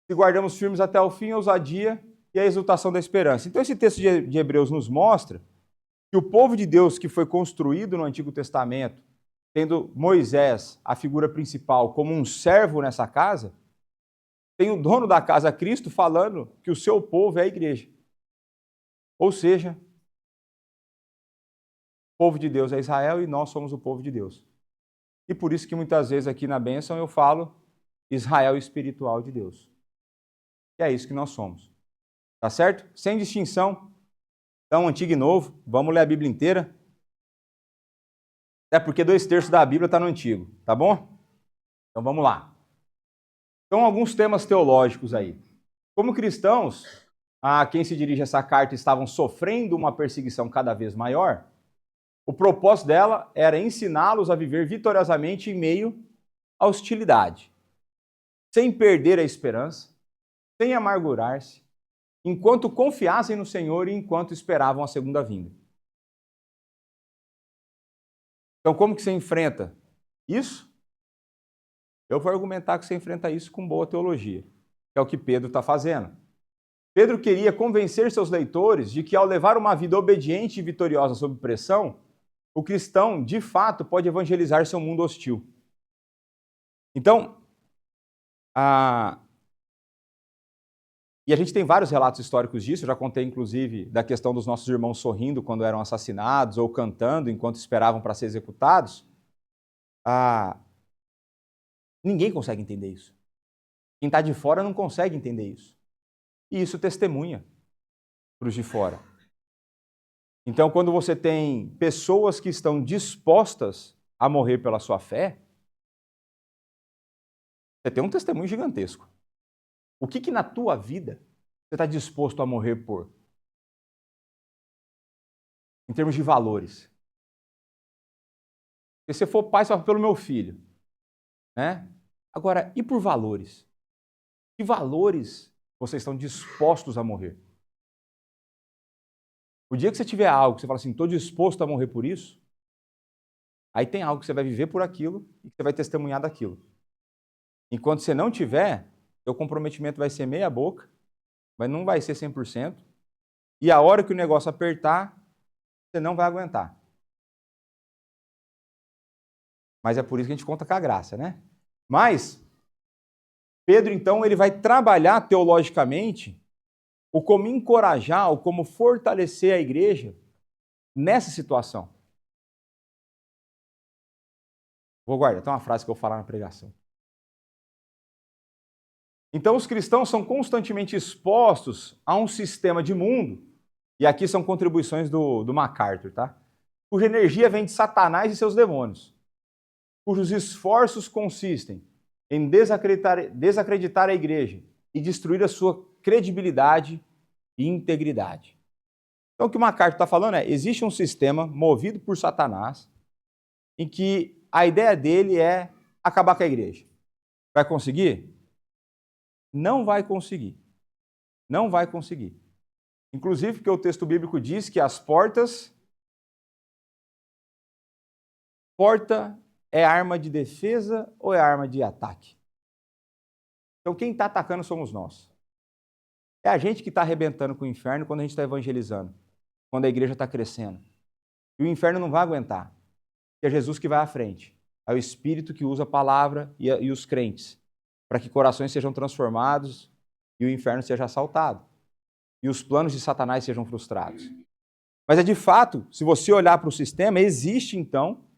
S1: Se guardamos firmes até o fim, a ousadia e a exultação da esperança. Então esse texto de Hebreus nos mostra que o povo de Deus que foi construído no Antigo Testamento, tendo Moisés, a figura principal, como um servo nessa casa, tem o dono da casa, Cristo, falando que o seu povo é a igreja. Ou seja, o povo de Deus é Israel e nós somos o povo de Deus. E por isso que muitas vezes aqui na bênção eu falo Israel espiritual de Deus. E é isso que nós somos. Tá certo? Sem distinção. Então, antigo e novo. Vamos ler a Bíblia inteira. Até porque 2/3 da Bíblia está no antigo. Tá bom? Então vamos lá. Então, alguns temas teológicos aí. Como cristãos, a quem se dirige essa carta estavam sofrendo uma perseguição cada vez maior, o propósito dela era ensiná-los a viver vitoriosamente em meio à hostilidade, sem perder a esperança, sem amargurar-se, enquanto confiassem no Senhor e enquanto esperavam a segunda vinda. Então, como que você enfrenta isso? Eu vou argumentar que você enfrenta isso com boa teologia, que é o que Pedro está fazendo. Pedro queria convencer seus leitores de que, ao levar uma vida obediente e vitoriosa sob pressão, o cristão, de fato, pode evangelizar seu mundo hostil. Então, e a gente tem vários relatos históricos disso, eu já contei, inclusive, da questão dos nossos irmãos sorrindo quando eram assassinados ou cantando enquanto esperavam para ser executados. Ninguém consegue entender isso. Quem está de fora não consegue entender isso. E isso testemunha para os de fora. Então, quando você tem pessoas que estão dispostas a morrer pela sua fé, você tem um testemunho gigantesco. O que na tua vida você está disposto a morrer por? Em termos de valores. Se você for pai, você vai pelo meu filho. Né? Agora, e por valores? Que valores vocês estão dispostos a morrer? O dia que você tiver algo que você fala assim, estou disposto a morrer por isso, aí tem algo que você vai viver por aquilo e que você vai testemunhar daquilo. Enquanto você não tiver, seu comprometimento vai ser meia boca, mas não vai ser 100%, e a hora que o negócio apertar, você não vai aguentar. Mas é por isso que a gente conta com a graça, né? Mas, Pedro, então, ele vai trabalhar teologicamente o como encorajar, o como fortalecer a igreja nessa situação. Vou guardar, tem uma frase que eu vou falar na pregação. Então, os cristãos são constantemente expostos a um sistema de mundo, e aqui são contribuições do MacArthur, tá? Cuja energia vem de Satanás e seus demônios, cujos esforços consistem em desacreditar a igreja e destruir a sua credibilidade e integridade. Então, o que o MacArthur está falando é, existe um sistema movido por Satanás em que a ideia dele é acabar com a igreja. Vai conseguir? Não vai conseguir. Não vai conseguir. Inclusive porque o texto bíblico diz que as porta é arma de defesa ou é arma de ataque? Então quem está atacando somos nós. É a gente que está arrebentando com o inferno quando a gente está evangelizando, quando a igreja está crescendo. E o inferno não vai aguentar. É Jesus que vai à frente. É o Espírito que usa a palavra e os crentes para que corações sejam transformados e o inferno seja assaltado. E os planos de Satanás sejam frustrados. Mas é de fato, se você olhar para o sistema, existe então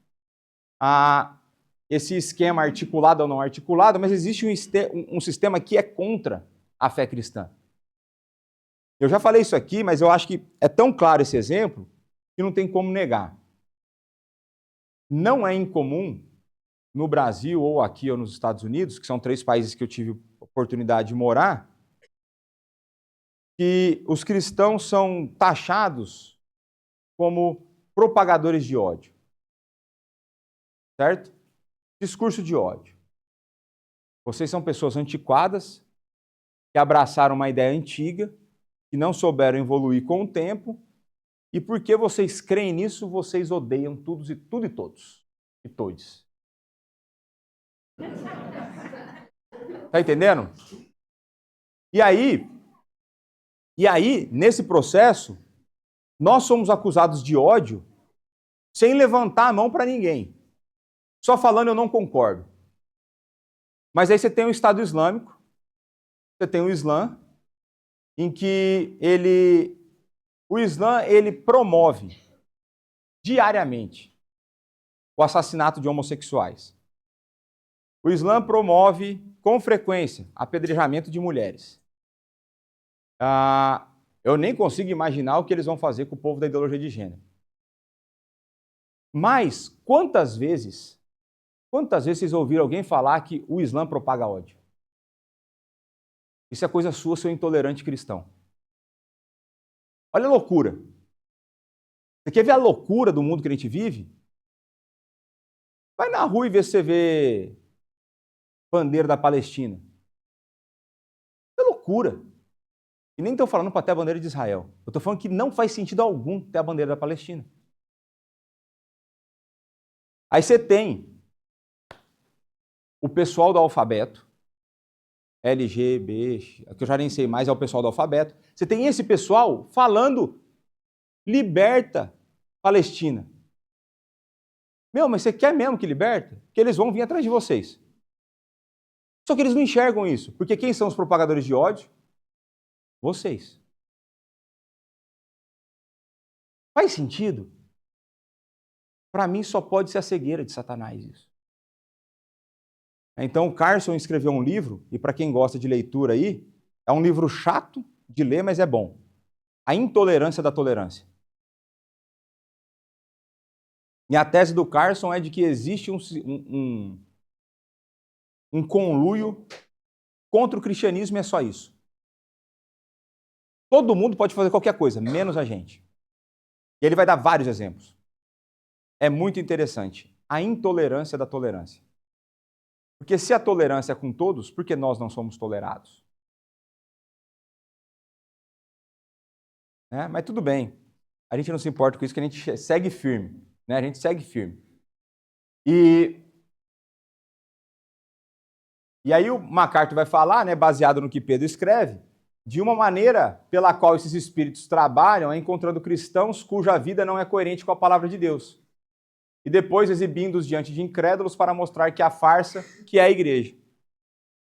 S1: esse esquema articulado ou não articulado, mas existe um sistema que é contra a fé cristã. Eu já falei isso aqui, mas eu acho que é tão claro esse exemplo que não tem como negar. Não é incomum no Brasil ou aqui ou nos Estados Unidos, que são 3 países que eu tive oportunidade de morar, que os cristãos são taxados como propagadores de ódio. Certo? Discurso de ódio. Vocês são pessoas antiquadas, que abraçaram uma ideia antiga, que não souberam evoluir com o tempo, e porque vocês creem nisso, vocês odeiam tudo e todos. E todes. Tá entendendo? E aí, nesse processo, nós somos acusados de ódio sem levantar a mão para ninguém. Só falando eu não concordo. Mas aí você tem o Estado Islâmico, você tem o Islã, em que o Islã promove diariamente o assassinato de homossexuais. O Islã promove com frequência apedrejamento de mulheres. Eu nem consigo imaginar o que eles vão fazer com o povo da ideologia de gênero. Mas quantas vezes vocês ouviram alguém falar que o Islã propaga ódio? Isso é coisa sua, seu intolerante cristão. Olha a loucura. Você quer ver a loucura do mundo que a gente vive? Vai na rua e vê se você vê bandeira da Palestina. É loucura. E nem estou falando para ter a bandeira de Israel. Eu estou falando que não faz sentido algum ter a bandeira da Palestina. Aí você tem o pessoal do alfabeto, LGB, que eu já nem sei mais, é o pessoal do alfabeto. Você tem esse pessoal falando liberta Palestina. Meu, mas você quer mesmo que liberta? Que eles vão vir atrás de vocês. Só que eles não enxergam isso, porque quem são os propagadores de ódio? Vocês. Faz sentido? Para mim só pode ser a cegueira de Satanás isso. Então o Carson escreveu um livro, e para quem gosta de leitura aí, é um livro chato de ler, mas é bom. A Intolerância da Tolerância. E a tese do Carson é de que existe um conluio contra o cristianismo e é só isso. Todo mundo pode fazer qualquer coisa, menos a gente. E ele vai dar vários exemplos. É muito interessante. A intolerância da tolerância. Porque se a tolerância é com todos, por que nós não somos tolerados? Mas tudo bem. A gente não se importa com isso, que a gente segue firme. A gente segue firme. E aí o MacArthur vai falar, baseado no que Pedro escreve, de uma maneira pela qual esses espíritos trabalham é encontrando cristãos cuja vida não é coerente com a palavra de Deus. E depois exibindo-os diante de incrédulos para mostrar que a farsa que é a igreja.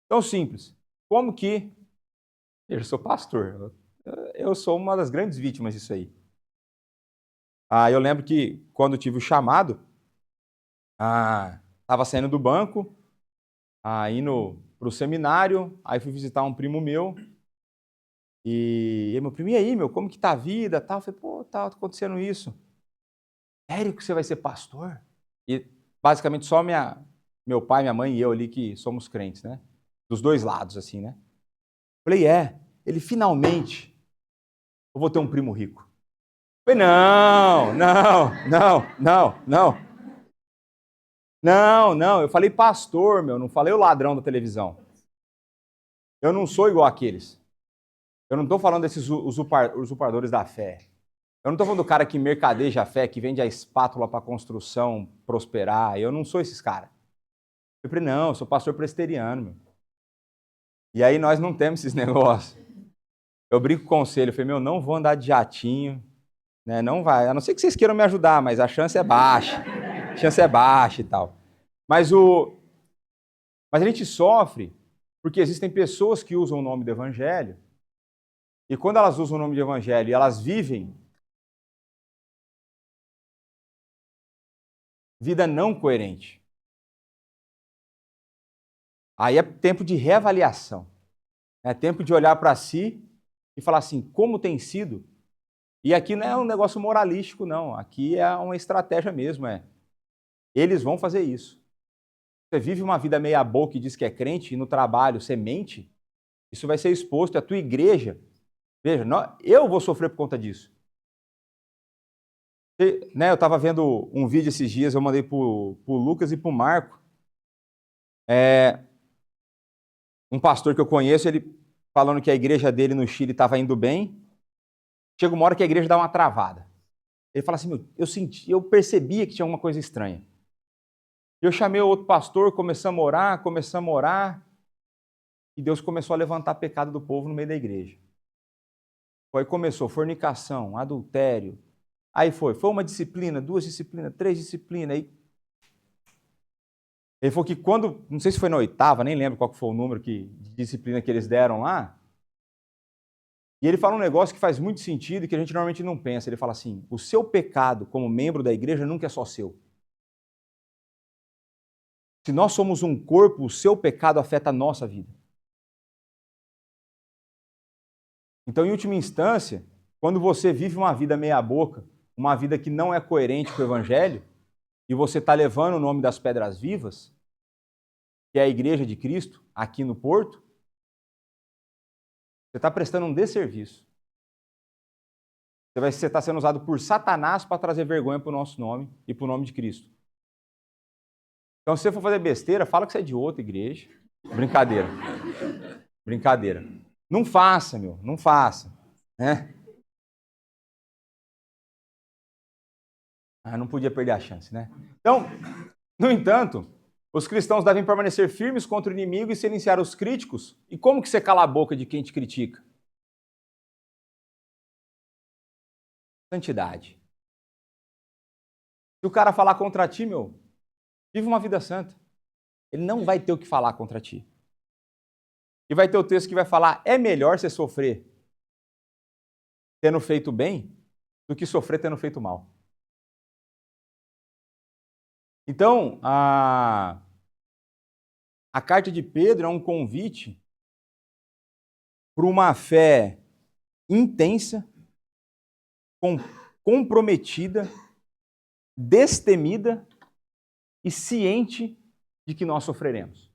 S1: Tão simples. Como que... Eu sou pastor. Eu sou uma das grandes vítimas disso aí. Eu lembro que quando tive o chamado, estava saindo do banco, indo para o seminário, aí fui visitar um primo meu, e meu primo, e aí, como que tá a vida? Eu falei, tá acontecendo isso. Sério que você vai ser pastor? E basicamente só meu pai, minha mãe e eu ali que somos crentes, Dos dois lados, assim, Falei, ele finalmente, eu vou ter um primo rico. Falei, não. Eu falei pastor, não falei o ladrão da televisão. Eu não sou igual àqueles. Eu não estou falando desses usurpadores da fé. Eu não estou falando do cara que mercadeja a fé, que vende a espátula para a construção prosperar. Eu não sou esses caras. Eu falei, não, eu sou pastor presbiteriano, E aí nós não temos esses negócios. Eu brinco com o conselho, eu falei, não vou andar de jatinho, Né? Não vai, a não ser que vocês queiram me ajudar, mas a chance é baixa. A chance é baixa e tal. Mas a gente sofre porque existem pessoas que usam o nome do evangelho e quando elas usam o nome do evangelho e elas vivem vida não coerente. Aí é tempo de reavaliação. É tempo de olhar para si e falar assim, como tem sido? E aqui não é um negócio moralístico, não. Aqui é uma estratégia mesmo, eles vão fazer isso. Você vive uma vida meia boca e diz que é crente, e no trabalho você mente, isso vai ser exposto, a tua igreja. Veja, eu vou sofrer por conta disso. Né, eu estava vendo um vídeo esses dias, eu mandei para o Lucas e para o Marco. Um pastor que eu conheço, ele falando que a igreja dele no Chile estava indo bem. Chega uma hora que a igreja dá uma travada. Ele fala assim, eu percebia que tinha alguma coisa estranha. Eu chamei o outro pastor, começamos a orar, e Deus começou a levantar pecado do povo no meio da igreja. Aí começou fornicação, adultério. Aí foi uma disciplina, 2 disciplinas, 3 disciplinas. Aí ele falou que quando, não sei se foi na 8ª, nem lembro qual que foi o número de disciplina que eles deram lá. E ele fala um negócio que faz muito sentido e que a gente normalmente não pensa. Ele fala assim, o seu pecado como membro da igreja nunca é só seu. Se nós somos um corpo, o seu pecado afeta a nossa vida. Então, em última instância, quando você vive uma vida meia boca, uma vida que não é coerente com o evangelho, e você está levando o nome das Pedras Vivas, que é a igreja de Cristo, aqui no Porto, você está prestando um desserviço. Você está sendo usado por Satanás para trazer vergonha para o nosso nome e para o nome de Cristo. Então, se você for fazer besteira, fala que você é de outra igreja. Brincadeira. Brincadeira. Não faça, não faça. Né? Não podia perder a chance, né? Então, no entanto, os cristãos devem permanecer firmes contra o inimigo e silenciar os críticos. E como que você cala a boca de quem te critica? Santidade. Se o cara falar contra ti, vive uma vida santa. Ele não vai ter o que falar contra ti. E vai ter o texto que vai falar, é melhor você sofrer tendo feito bem do que sofrer tendo feito mal. Então, a carta de Pedro é um convite para uma fé intensa, comprometida, destemida e ciente de que nós sofreremos.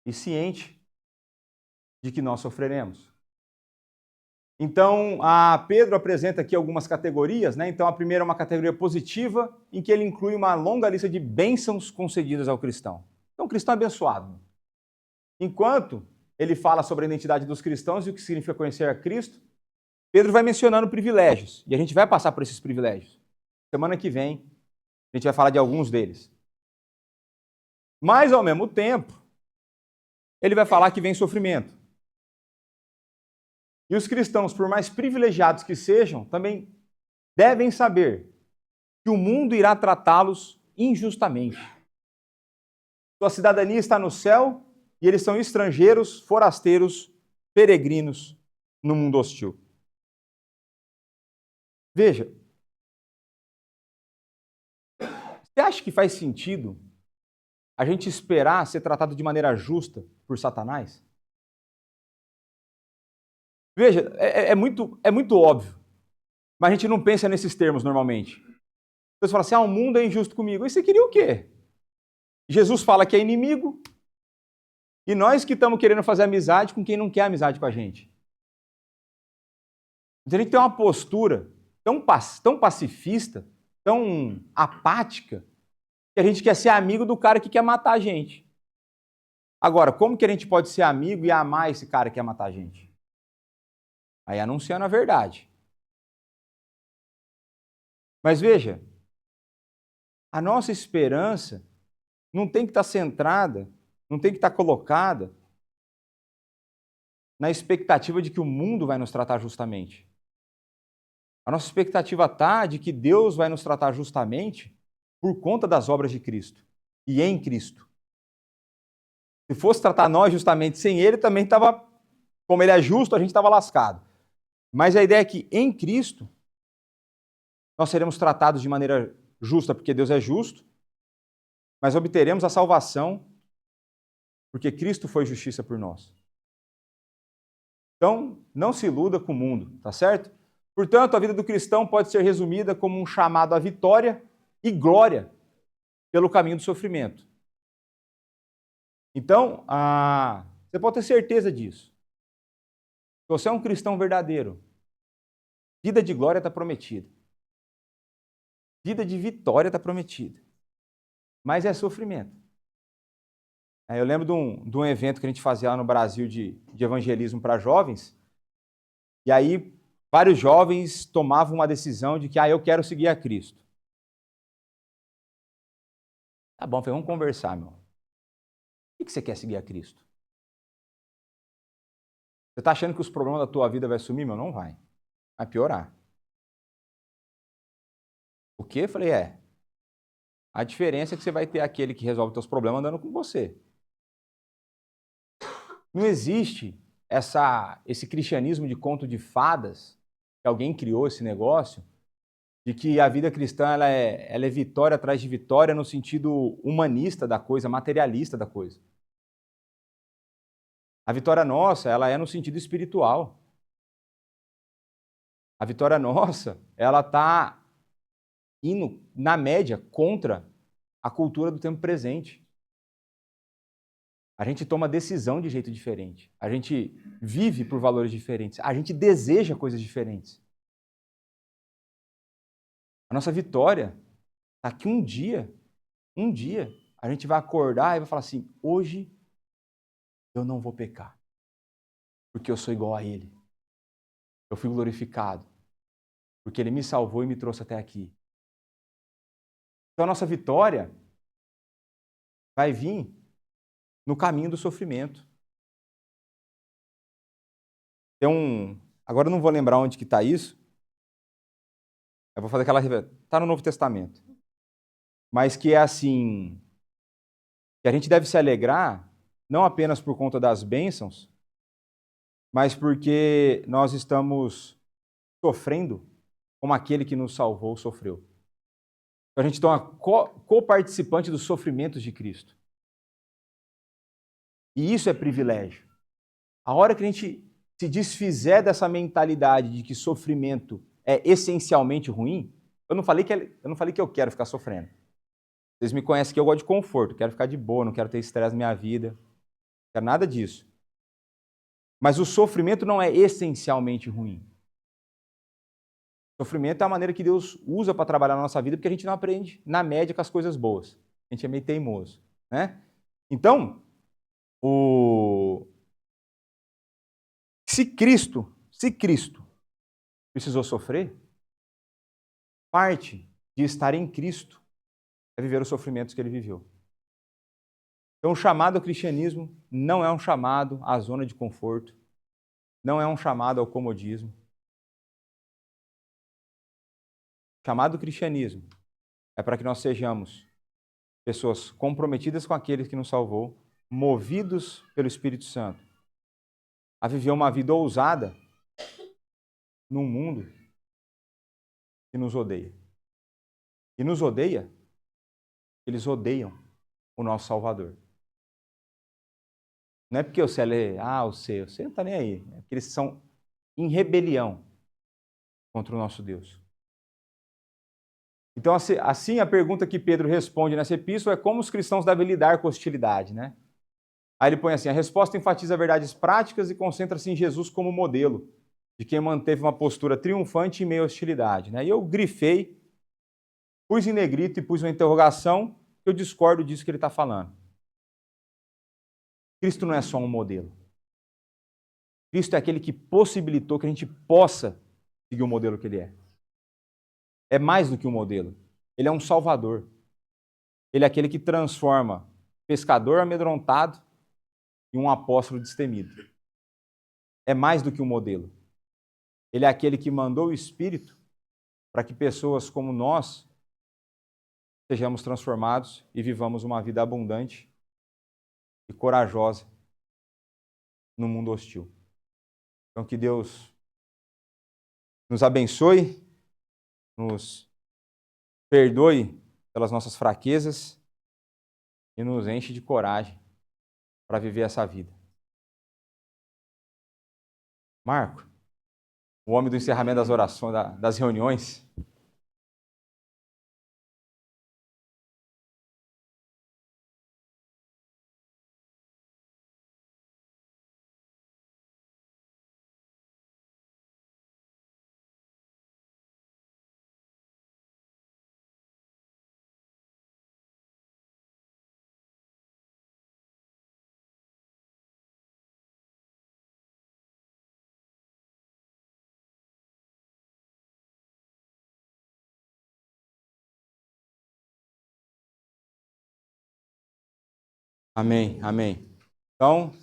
S1: E ciente de que nós sofreremos. Então, Pedro apresenta aqui algumas categorias, né? Então, a primeira é uma categoria positiva, em que ele inclui uma longa lista de bênçãos concedidas ao cristão. Então, o cristão é abençoado. Enquanto ele fala sobre a identidade dos cristãos e o que significa conhecer a Cristo, Pedro vai mencionando privilégios, e a gente vai passar por esses privilégios. Semana que vem, a gente vai falar de alguns deles. Mas, ao mesmo tempo, ele vai falar que vem sofrimento. E os cristãos, por mais privilegiados que sejam, também devem saber que o mundo irá tratá-los injustamente. Sua cidadania está no céu e eles são estrangeiros, forasteiros, peregrinos no mundo hostil. Veja, você acha que faz sentido a gente esperar ser tratado de maneira justa por Satanás? Veja, é muito óbvio, mas a gente não pensa nesses termos normalmente. Você fala assim, o mundo é injusto comigo. E você queria o quê? Jesus fala que é inimigo, e nós que estamos querendo fazer amizade com quem não quer amizade com a gente. Então a gente tem uma postura tão pacifista, tão apática, que a gente quer ser amigo do cara que quer matar a gente. Agora, como que a gente pode ser amigo e amar esse cara que quer matar a gente? Aí anunciando a verdade. Mas veja, a nossa esperança não tem que estar centrada, não tem que estar colocada na expectativa de que o mundo vai nos tratar justamente. A nossa expectativa está de que Deus vai nos tratar justamente por conta das obras de Cristo e em Cristo. Se fosse tratar nós justamente sem Ele, também estava, como Ele é justo, a gente estava lascado. Mas a ideia é que em Cristo nós seremos tratados de maneira justa, porque Deus é justo, mas obteremos a salvação porque Cristo foi justiça por nós. Então, não se iluda com o mundo, tá certo? Portanto, a vida do cristão pode ser resumida como um chamado à vitória e glória pelo caminho do sofrimento. Então, você pode ter certeza disso. Se você é um cristão verdadeiro, vida de glória está prometida. Vida de vitória está prometida. Mas é sofrimento. Eu lembro de um evento que a gente fazia lá no Brasil de evangelismo para jovens. E aí, vários jovens tomavam uma decisão de que, eu quero seguir a Cristo. Tá bom, vamos conversar, meu. Por que você quer seguir a Cristo? Você está achando que os problemas da tua vida vai sumir, meu? Não vai. Vai piorar. O quê? Eu falei, a diferença é que você vai ter aquele que resolve os teus problemas andando com você. Não existe esse cristianismo de conto de fadas, que alguém criou esse negócio, de que a vida cristã ela é vitória atrás de vitória no sentido humanista da coisa, materialista da coisa. A vitória nossa, ela é no sentido espiritual. A vitória nossa, ela está indo, na média, contra a cultura do tempo presente. A gente toma decisão de jeito diferente. A gente vive por valores diferentes. A gente deseja coisas diferentes. A nossa vitória está que um dia, a gente vai acordar e vai falar assim, hoje eu não vou pecar, porque eu sou igual a Ele. Eu fui glorificado, porque Ele me salvou e me trouxe até aqui. Então a nossa vitória vai vir no caminho do sofrimento. Agora eu não vou lembrar onde que está isso. Eu vou fazer aquela... Está no Novo Testamento. Mas que é assim... Que a gente deve se alegrar, não apenas por conta das bênçãos, mas porque nós estamos sofrendo como aquele que nos salvou sofreu. Então a gente torna co-participante dos sofrimentos de Cristo. E isso é privilégio. A hora que a gente se desfizer dessa mentalidade de que sofrimento é essencialmente ruim, eu não falei que eu quero ficar sofrendo. Vocês me conhecem que eu gosto de conforto, quero ficar de boa, não quero ter estresse na minha vida, não quero nada disso. Mas o sofrimento não é essencialmente ruim. O sofrimento é a maneira que Deus usa para trabalhar na nossa vida, porque a gente não aprende, na média, com as coisas boas. A gente é meio teimoso, né? Então, se Cristo precisou sofrer, parte de estar em Cristo é viver os sofrimentos que ele viveu. Então, o chamado ao cristianismo não é um chamado à zona de conforto, não é um chamado ao comodismo. O chamado ao cristianismo é para que nós sejamos pessoas comprometidas com aquele que nos salvou, movidos pelo Espírito Santo, a viver uma vida ousada num mundo que nos odeia. E nos odeia, eles odeiam o nosso Salvador. Não é porque você você não está nem aí. É porque eles são em rebelião contra o nosso Deus. Então, assim a pergunta que Pedro responde nessa epístola é como os cristãos devem lidar com a hostilidade, né? Aí ele põe assim, a resposta enfatiza verdades práticas e concentra-se em Jesus como modelo de quem manteve uma postura triunfante em meio à hostilidade, né? E eu grifei, pus em negrito e pus uma interrogação, que eu discordo disso que ele está falando. Cristo não é só um modelo. Cristo é aquele que possibilitou que a gente possa seguir o modelo que ele é. É mais do que um modelo. Ele é um salvador. Ele é aquele que transforma pescador amedrontado em um apóstolo destemido. É mais do que um modelo. Ele é aquele que mandou o Espírito para que pessoas como nós sejamos transformados e vivamos uma vida abundante e corajosa no mundo hostil. Então, que Deus nos abençoe, nos perdoe pelas nossas fraquezas e nos enche de coragem para viver essa vida. Marco, o homem do encerramento das orações, das reuniões. Amém, amém. Então,